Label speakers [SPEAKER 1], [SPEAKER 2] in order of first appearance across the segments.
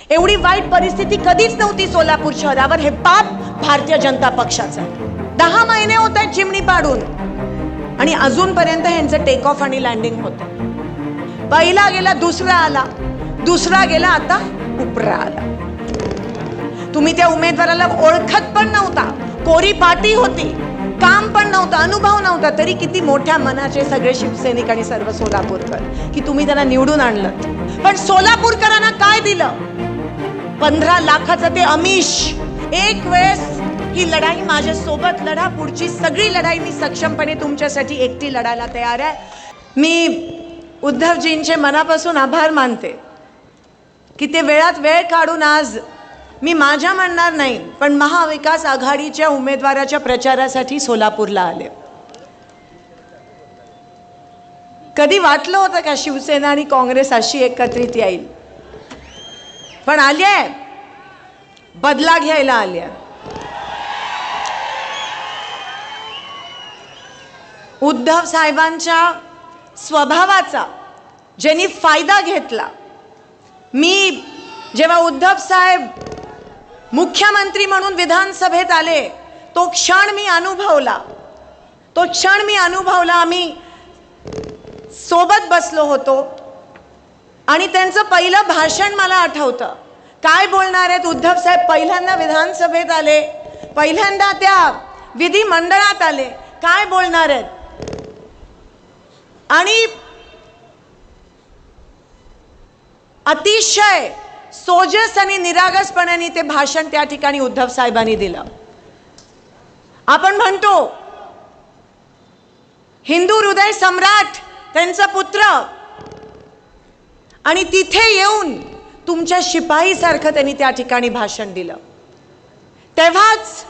[SPEAKER 1] एवढी वाईट परिस्थिती कधीच नव्हती सोलापूर शहरावर। हे पाप भारतीय जनता पक्षाचं। 10 महिने होत आहेत चिमणी पाडून आणि अजूनपर्यंत ह्यांचं टेक ऑफ आणि लँडिंग होतं। पहिला गेला, दुसरा आला, दुसरा गेला, आता उपरा आला। तुम्ही त्या उमेदवाराला ओळखत पण नव्हता, कोरी पाटी होती, काम पण नव्हतं, अनुभव नव्हता, तरी किती मोठ्या मनाचे सगळे शिवसैनिक आणि सर्व सोलापूरकर की तुम्ही त्यांना निवडून आणलं। पण सोलापूरकरांना काय दिलं? 15 लाखाचं ते आमिष। एक वेळेस ही लढाई माझ्या सोबत लढा, पुढची सगळी लढाई मी सक्षमपणे तुमच्यासाठी एकटी लढायला तयार आहे। मी उद्धवजींचे मनापासून आभार मानते की ते वेळात वेळ काढून आज, मी माझ्या म्हणणार नाही पण महाविकास आघाडीच्या उमेदवाराच्या प्रचारासाठी सोलापूरला आले। कधी वाटलं होतं का शिवसेना आणि काँग्रेस अशी एकत्रित येईल? पण आली आहे, बदला घ्यायला आली आहे। उद्धव साहेबांच्या स्वभावाचा ज्यांनी फायदा घेतला। मी जेव्हा उद्धव साहेब मुख्यमंत्री म्हणून विधानसभेत आले तो क्षण मी अनुभवला। आम्ही सोबत बसलो होतो आणि त्यांचं पहिलं भाषण मला आठवतं। काय बोलणार आहेत उद्धव साहेब? पहिल्यांदा विधानसभेत आले, पहिल्यांदा त्या विधिमंडळात आले, काय बोलणार आहेत? आणि अतिशय सोजस आणि निरागसपणाने ते भाषण त्या ठिकाणी उद्धव साहेबांनी दिलं। आपण म्हणतो हिंदू हृदय सम्राट त्यांचा पुत्र, आणि तिथे येऊन तुमच्या शिपाई सारखं त्यांनी त्या ठिकाणी भाषण दिलं। तेव्हाच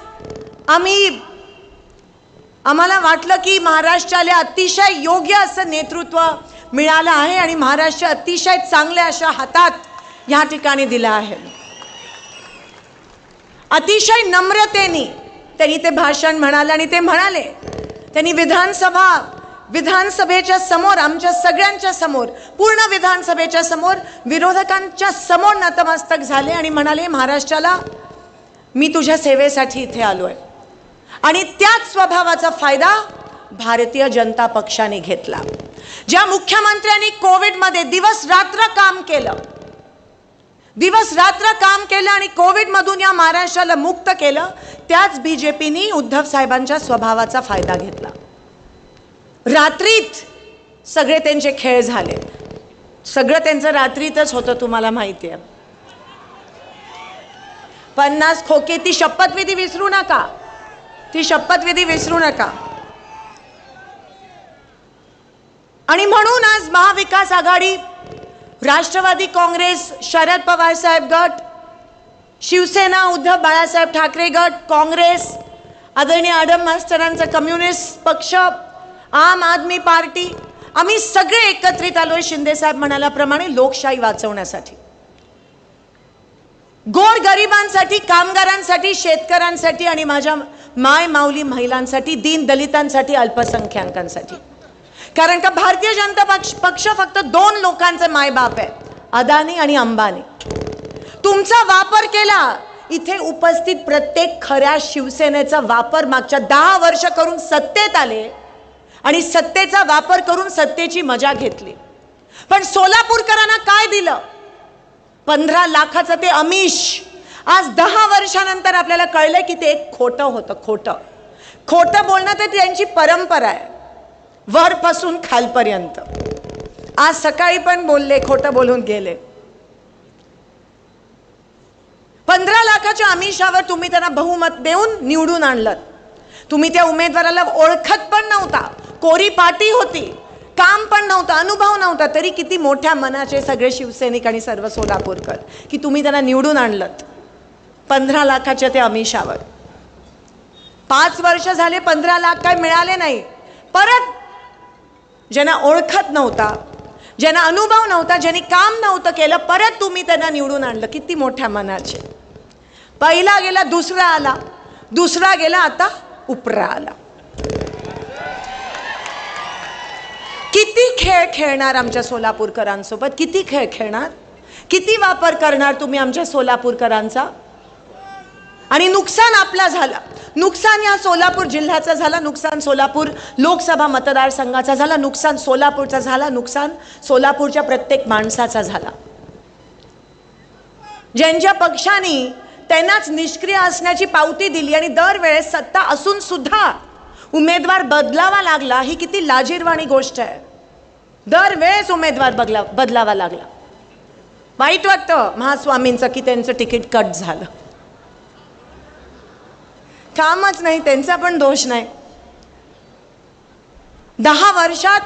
[SPEAKER 1] आम्हाला वाटलं की महाराष्ट्राला अतिशय योग्य असं नेतृत्व मिळालं आहे आणि महाराष्ट्र अतिशय चांगल्या अशा हातात या ठिकाणी दिला आहे। अतिशय नम्रतेने त्यांनी ते भाषण म्हणाले आणि ते म्हणाले, त्यांनी विधानसभेच्या समोर, आमच्या सगळ्यांच्या समोर, पूर्ण विधानसभेच्या समोर, विरोधकांच्या समोर नतमस्तक झाले आणि म्हणाले, महाराष्ट्राला मी तुझ्या सेवेसाठी इथे आलोय। आणि त्याच स्वभावाचा फायदा भारतीय जनता पक्षाने घेतला। ज्या मुख्यमंत्र्यांनी कोविडमध्ये दिवस रात्र काम केलं आणि कोविडमधून या महाराष्ट्राला मुक्त केलं, त्याच बीजेपीने उद्धव साहेबांच्या स्वभावाचा फायदा घेतला। रात्रीत सगळे त्यांचे खेळ झाले, सगळं त्यांचं रात्रीतच होतं, तुम्हाला माहिती आहे। 50 खोके, ती शपथविधी विसरू नका, ती शपथविधी विसरू नका। आणि म्हणून आज महाविकास आघाडी, राष्ट्रवादी काँग्रेस, शरद पवार साहेब गट, शिवसेना उद्धव बाळासाहेब ठाकरे गट, काँग्रेस, आदरणीय आडम मास्तरांचा कम्युनिस्ट पक्ष, आम आदमी पार्टी, आम्ही सगळे एकत्रित आलोय शिंदे साहेब म्हणाल्याप्रमाणे लोकशाही वाचवण्यासाठी, गोरगरिबांसाठी, कामगारांसाठी, शेतकऱ्यांसाठी आणि माझ्या माय माऊली महिलांसाठी, दीन दलितांसाठी, अल्पसंख्याकांसाठी। कारण का भारतीय जनता पक्ष फक्त 2 लोकांचे मायबाप आहे, अदानी आणि अंबानी। तुमचा वापर केला, इथे उपस्थित प्रत्येक खऱ्या शिवसेनेचा वापर मागच्या 10 वर्ष करून सत्तेत आले आणि सत्तेचा वापर करून सत्तेची मजा घेतली। पण सोलापूरकरांना काय दिलं? 15 लाखाचं ते आमिष। आज 10 वर्षानंतर आपल्याला कळलं की ते एक खोटं होतं। खोटं बोलणं तर त्यांची परंपरा आहे, वरपासून खालपर्यंत। आज सकाळी पण बोलले, खोटं बोलून गेले। 15 लाखाच्या आमिषावर तुम्ही त्यांना बहुमत देऊन निवडून आणलं। तुम्ही त्या उमेदवाराला ओळखत पण नव्हता, कोरी पाटी होती, काम पण नव्हतं, अनुभव नव्हता, तरी किती मोठ्या मनाचे सगळे शिवसैनिक आणि सर्व सोलापूरकर की तुम्ही त्यांना निवडून आणलं 15 लाखाच्या त्या आमिषावर। 5 वर्ष झाले, 15 लाख काय मिळाले नाही। परत ज्यांना ओळखत नव्हता, ज्यांना अनुभव नव्हता, ज्यांनी काम नव्हतं केलं, परत तुम्ही त्यांना निवडून आणलं। किती मोठ्या मनाचे। पहिला गेला, दुसरा आला, दुसरा गेला, आता उपरा आला। किती खेळ खेळणार आमच्या सोलापूरकरांसोबत? किती खेळ खेळणार? किती वापर करणार तुम्ही आमच्या सोलापूरकरांचा? आणि नुकसान आपला झाला, नुकसान या सोलापूर जिल्ह्याचा झाला, नुकसान सोलापूर लोकसभा मतदारसंघाचा झाला, नुकसान सोलापूरचा झाला, नुकसान सोलापूरच्या प्रत्येक माणसाचा झाला. ज्यांच्या पक्षाने त्यांनाच निष्क्रिय असण्याची पावती दिली आणि दरवेळेस सत्ता असून सुद्धा उमेदवार बदलावा लागला, ही किती लाजिरवाणी गोष्ट आहे. दरवेळेस उमेदवार बदलावा लागला. वाईट वाटतं महास्वामींचं की त्यांचं तिकीट कट झालं. कामच नाही, त्यांचा पण दोष नाही. 10 वर्षात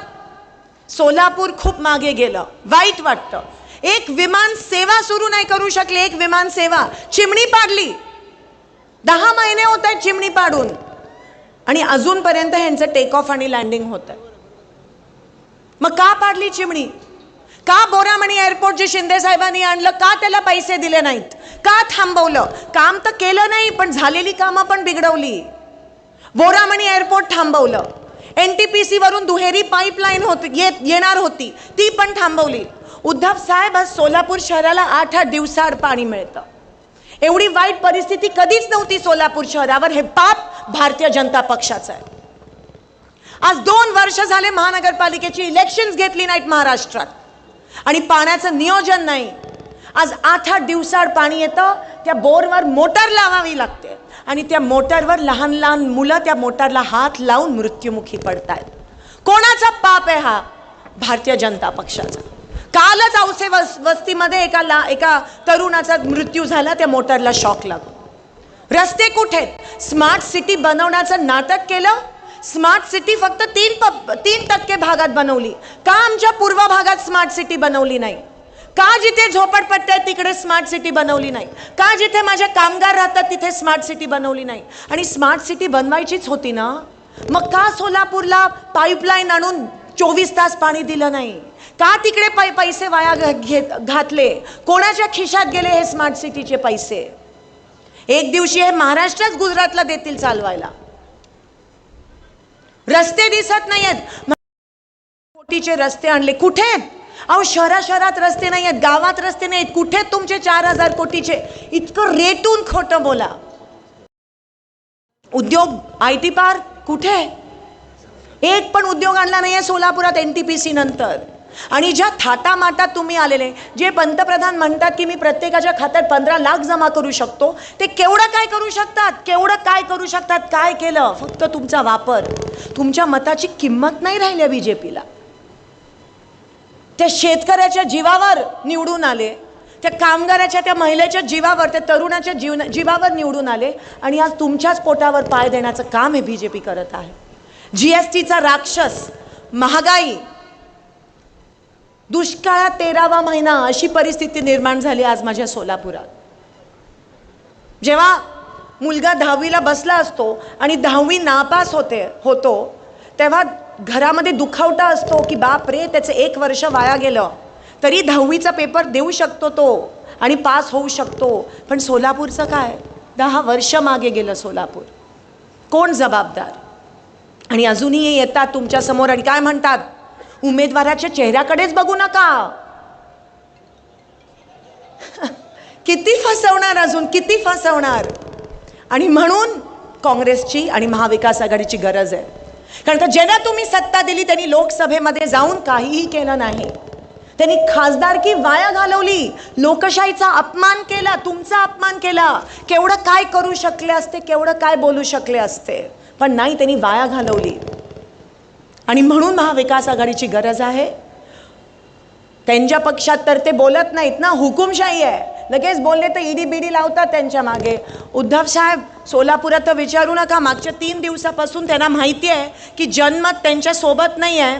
[SPEAKER 1] सोलापूर खूप मागे गेलं. वाईट वाटतं. एक विमान सेवा सुरू नाही करू शकले. एक विमान सेवा चिमणी पाडली. 10 महिने होत आहेत चिमणी पाडून आणि अजूनपर्यंत ह्यांचं टेक ऑफ आणि लँडिंग होत आहे. मग का पाडली चिमणी? का बोरामणी एअरपोर्ट जे शिंदे साहेबांनी आणलं, का त्याला पैसे दिले नाहीत? का थांबवलं? काम तर केलं नाही, पण झालेली कामं पण बिघडवली. बोरामणी एअरपोर्ट थांबवलं. NTPC वरून दुहेरी पाईपलाईन येणार होती, ती पण थांबवली. उद्धव साहेब, आज सोलापूर शहराला 8-8 दिवसाआड पाणी मिळतं. एवढी वाईट परिस्थिती कधीच नव्हती सोलापूर शहरावर. हे पाप भारतीय जनता पक्षाचं आहे. आज 2 वर्ष झाले महानगरपालिकेची इलेक्शन्स घेतली नाहीत महाराष्ट्रात आणि पाण्याचं नियोजन नाही. आज 8-8 दिवसाआड पाणी येतं. त्या बोरवर मोटर लावावी लागते आणि त्या मोटरवर लहान लहान मुलं त्या मोटरला हात लावून मृत्युमुखी पडतायत. कोणाचा पाप आहे हा? भारतीय जनता पक्षाचा. कालच औसे वस्तीमध्ये एका तरुणाचा मृत्यू झाला त्या मोटरला शॉक लागून. रस्ते कुठे आहेत? स्मार्ट सिटी बनवण्याचं नाटक केलं. स्मार्ट सिटी फक्त 3% भागात बनवली. का आमच्या पूर्व भागात स्मार्ट सिटी बनवली नाही? का जिथे झोपडपट्ट्या आहेत तिकडे स्मार्ट सिटी बनवली नाही? का जिथे माझ्या कामगार राहतात तिथे स्मार्ट सिटी बनवली नाही? आणि स्मार्ट सिटी बनवायचीच होती ना, मग का सोलापूरला पाईपलाईन आणून 24 तास पाणी दिलं नाही? का तिकडे पैसे वाया घातले? कोणाच्या खिशात गेले हे स्मार्ट सिटीचे पैसे? एक दिवशी हे महाराष्ट्रच गुजरातला देतील चालवायला. रस्ते दिसत नाहीयेत. कोटीचे रस्ते आणले, कुठे आहेत? अहो, शहरात रस्ते नाही आहेत, गावात रस्ते नाहीत. कुठे तुमचे 4000 कोटीचे? इतकं रेटून खोटं बोला. उद्योग, IT पार्क कुठे? एक पण उद्योग आणला नाहीये सोलापुरात NTPC नंतर. आणि ज्या थाटामाटात तुम्ही आलेले, जे पंतप्रधान म्हणतात की मी प्रत्येकाच्या खात्यात 15 लाख जमा करू शकतो, ते केवढं काय करू शकतात? केवढं काय करू शकतात? काय केलं? फक्त तुमचा वापर. तुमच्या मताची किंमत नाही राहिली BJPला. त्या शेतकऱ्याच्या जीवावर निवडून आले, त्या कामगाराच्या, त्या महिलेच्या जीवावर, त्या तरुणाच्या जीवावर निवडून आले आणि आज तुमच्याच पोटावर पाय देण्याचं काम हे BJP करत आहे. GSTचा राक्षस, महागाई, दुष्काळात 13वा महिना, अशी परिस्थिती निर्माण झाली आज माझ्या सोलापुरात. जेव्हा मुलगा 10वीला बसला असतो आणि 10वी नापास होतो तेव्हा घरामध्ये दुखावटा असतो की बाप रे, त्याचं 1 वर्ष वाया गेलं. तरी 10वीचा पेपर देऊ शकतो तो आणि पास होऊ शकतो. पण सोलापूरचं काय? 10 वर्ष मागे गेलं सोलापूर. कोण जबाबदार? आणि अजूनही येतात तुमच्या समोर आणि काय म्हणतात? उमेदवाराच्या चेहऱ्याकडेच बघू नका. किती फसवणार, अजून किती फसवणार? आणि म्हणून काँग्रेसची आणि महाविकास आघाडीची गरज आहे. कारण का ज्यांना तुम्ही सत्ता दिली त्यांनी लोकसभेमध्ये जाऊन काहीही केलं नाही. त्यांनी खासदारकी वाया घालवली, लोकशाहीचा अपमान केला, तुमचा अपमान केला. केवढं काय करू शकले असते, केवढं काय बोलू शकले असते, पण नाही, त्यांनी वाया घालवली. आणि म्हणून महाविकास आघाडीची गरज आहे. त्यांच्या पक्षात तर ते बोलत नाहीत ना, हुकुमशाही आहे. लगेच बोलले तर ED लावतात त्यांच्या मागे. उद्धव साहेब, सोलापुरात तर विचारू नका. मागच्या 3 दिवसापासून त्यांना माहिती आहे की जनमत त्यांच्या सोबत नाही आहे,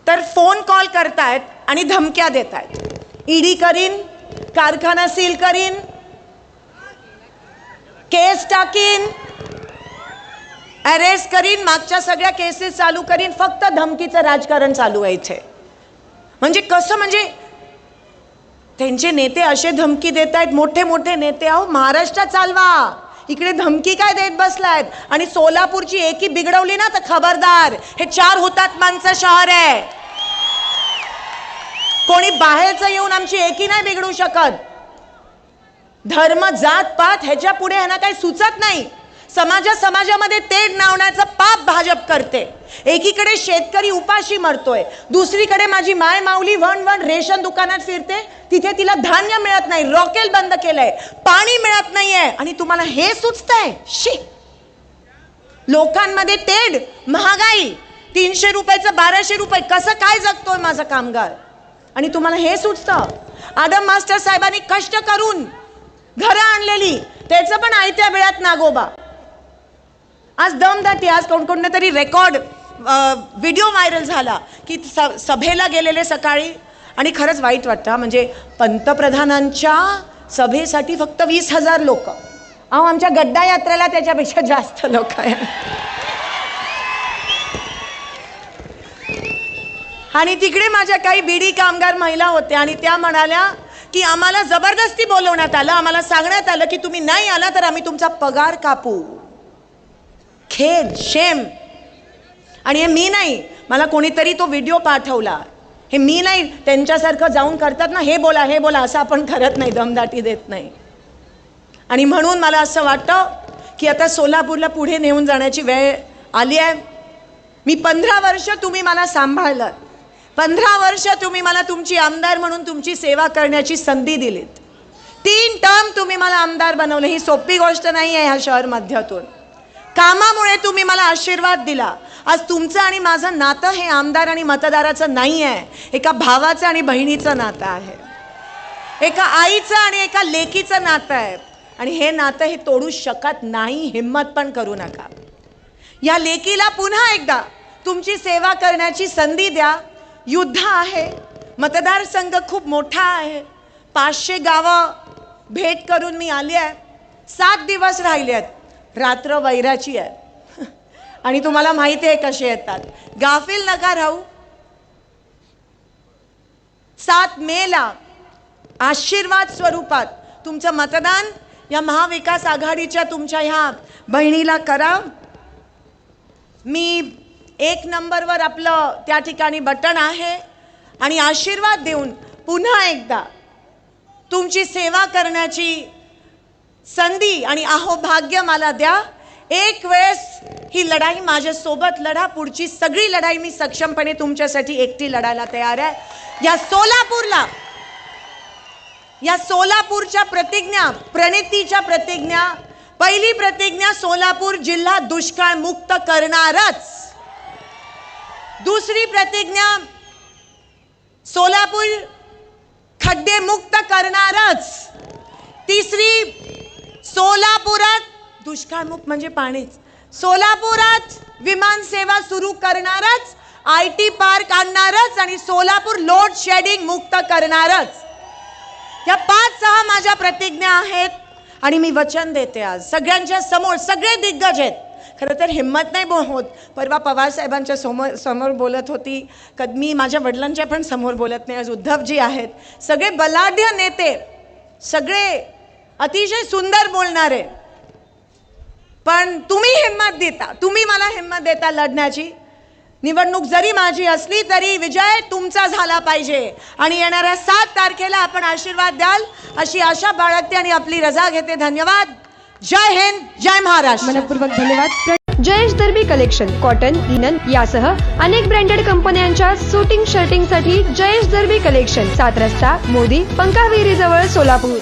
[SPEAKER 1] तर फोन कॉल करतायत आणि धमक्या देत आहेत. ED करीन, कारखाना सील करीन, केस टाकीन, अरेस्ट करीन, मागच्या सगळ्या केसेस चालू करीन. फक्त धमकीचं राजकारण चालू आहे इथे. म्हणजे कसं? म्हणजे त्यांचे नेते असे धमकी देत आहेत, मोठे मोठे नेते. अहो, महाराष्ट्र चालवा, इकडे धमकी काय देत बसलायत? आणि सोलापूरची एकी बिघडवली ना तर खबरदार. हे 4 हुतात्म्यांचं शहर आहे. कोणी बाहेरचं येऊन आमची एकी नाही बिघडू शकत. धर्म जात पात ह्याच्या पुढे ह्यांना काही सुचत नाही. समाजामध्ये तेढ नावण्याचं पाप भाजप करते. एकीकडे शेतकरी उपाशी मरतोय, दुसरीकडे माझी माय माऊली वण रेशन दुकानात फिरते, तिथे तिला धान्य मिळत नाही, रॉकेल बंद केलंय, पाणी मिळत नाहीये, आणि तुम्हाला हे सुचतंय. शी, लोकांमध्ये तेढ, महागाई, 300 रुपयाचं 1200 रुपये, कसं काय जगतोय माझा कामगार, आणि तुम्हाला हे सुचतं. आदम मास्टर साहेबांनी कष्ट करून घरं आणलेली, त्याचं पण आयत्या वेळात नागोबा. आज दमदाटी, आज कोणकोणत्या तरी रेकॉर्ड व्हिडिओ व्हायरल झाला की सभेला गेलेले सकाळी, आणि खरंच वाईट वाटतं. म्हणजे पंतप्रधानांच्या सभेसाठी फक्त 20,000 लोक. अहो, आमच्या गड्डा यात्रेला त्याच्यापेक्षा जास्त लोक आहे. आणि तिकडे माझ्या काही बीडी कामगार महिला होत्या, आणि त्या म्हणाल्या की आम्हाला जबरदस्ती बोलवण्यात आलं, आम्हाला सांगण्यात आलं की तुम्ही नाही आला तर आम्ही तुमचा पगार कापू. खेद, शेम. आणि हे मी नाही, मला कोणीतरी तो व्हिडिओ पाठवला. हे मी नाही, त्यांच्यासारखं जाऊन करतात ना, हे बोला हे बोला, असं आपण करत नाही, दमदाटी देत नाही. आणि म्हणून मला असं वाटतं की आता सोलापूरला पुढे नेऊन जाण्याची वेळ आली आहे. मी 15 वर्ष तुम्ही मला सांभाळलं, 15 वर्ष तुम्ही मला तुमची आमदार म्हणून तुमची सेवा करण्याची संधी दिलीत. 3 टर्म तुम्ही मला आमदार बनवलं. ही सोपी गोष्ट नाही आहे ह्या शहर मध्यातून. कामामुळे तुम्ही मला आशीर्वाद दिला. आज तुमचं आणि माझं नातं हे आमदार आणि मतदाराचं नाही आहे, एका भावाचं आणि बहिणीचं नातं आहे, एका आईचं आणि एका लेकीचं नातं आहे. आणि हे नातं हे तोडू शकत नाही. हिम्मत पण करू नका. या लेकीला पुन्हा एकदा तुमची सेवा करण्याची संधी द्या. युद्ध आहे, मतदारसंघ खूप मोठा आहे, 500 गावं भेट करून मी आली आहे. 7 दिवस राहिले आहेत, रात्र वैराची आहे. आणि तुम्हाला माहिती आहे कसे येतात. गाफील नका राहू. 7 मेला आशीर्वाद स्वरूपात तुमचं मतदान या महाविकास आघाडीच्या तुमच्या ह्या बहिणीला करा. मी 1 नंबरवर आपलं त्या ठिकाणी बटन आहे, आणि आशीर्वाद देऊन पुन्हा एकदा तुमची सेवा करण्याची संधी आणि अहोभाग्य मला द्या. एक वेळेस ही लढाई माझ्यासोबत लढा. पुढची सगळी लढाई मी सक्षमपणे तुमच्यासाठी एकटी लढायला तयार आहे. या सोलापूरच्या प्रतिज्ञा, प्रणितीच्या प्रतिज्ञा, पहिली प्रतिज्ञा, सोलापूर जिल्हा दुष्काळ मुक्त करणारच. दुसरी प्रतिज्ञा, सोलापूर खड्डे मुक्त करणारच. तिसरी, सोलापुरात दुष्काळमुक्त म्हणजे पाणीच, सोलापुरात विमान सेवा सुरू करणारच, IT पार्क आणणारच, आणि सोलापूर लोड शेडिंग मुक्त करणारच. या 5-6 माझ्या प्रतिज्ञा आहेत. आणि मी वचन देते आज सगळ्यांच्या समोर, सगळे दिग्गज आहेत. खरं तर हिम्मत नाही होत. परवा पवार साहेबांच्या समोर बोलत होती, मी माझ्या वडिलांच्या पण समोर बोलत नाही. आज उद्धवजी आहेत, सगळे बलाढ्य नेते, सगळे अतिशय सुंदर बोलणारे. पण तुम्ही हिम्मत देता, तुम्ही मला हिम्मत देता लढण्याची. निवडणूक जरी माझी असली तरी विजय तुमचा झाला पाहिजे. आणि येणाऱ्या 7 तारखेला आपण आशीर्वाद द्याल अशी आशा बाळगते आणि आपली रजा घेते. धन्यवाद. जय हिंद, जय महाराष्ट्र.
[SPEAKER 2] मनपूर्वक धन्यवाद. जयेश दर्बी कलेक्शन, कॉटन, लिनन यासह अनेक ब्रँडेड कंपन्यांच्या सुटिंग शर्टिंगसाठी जयेश दर्बी कलेक्शन, 7 रस्ता मोदी पंकाविहिरी जवळ सोलापूर.